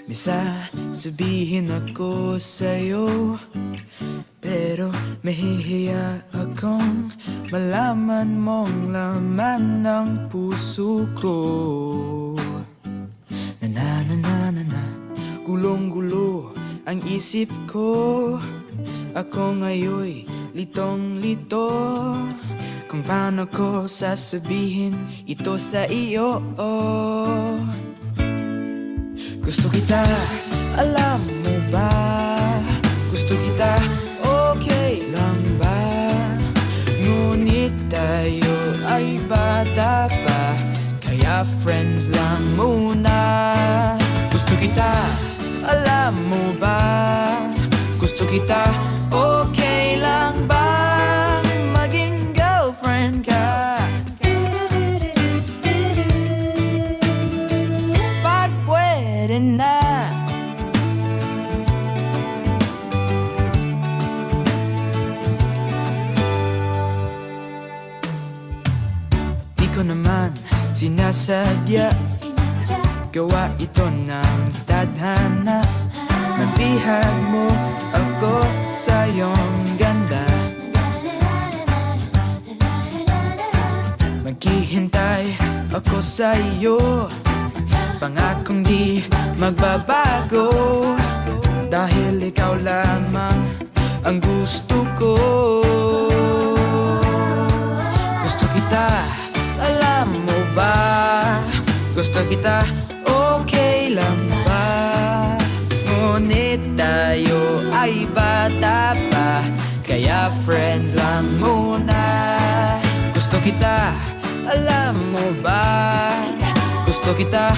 May sasabihin ako sa'yo, pero mahihiya akong malaman mong laman ng puso ko. Na gulong-gulo ang isip ko. Ako ngayoy litong-lito kung paano ko sasabihin ito sa iyo. Gusto kita, alam mo ba? Gusto kita, okay lang ba? Ngunit tayo ay bata pa, kaya friends lang muna. Gusto kita, alam mo ba? Gusto kita, okay lang ba? Maging girlfriend ka pag pwede na. Di ko naman sinasadya, gawa ito ng tadhana. Mabihag mo ako sa iyong ganda. Maghihintay ako sa iyo, pangakong di magbabago, dahil ikaw lamang ang gusto ko. Gusto kita, alam mo ba? Gusto kita, okay lang ba? Ngunit tayo ay bata pa, kaya friends lang muna. Gusto kita, alam mo ba? Gusto kita,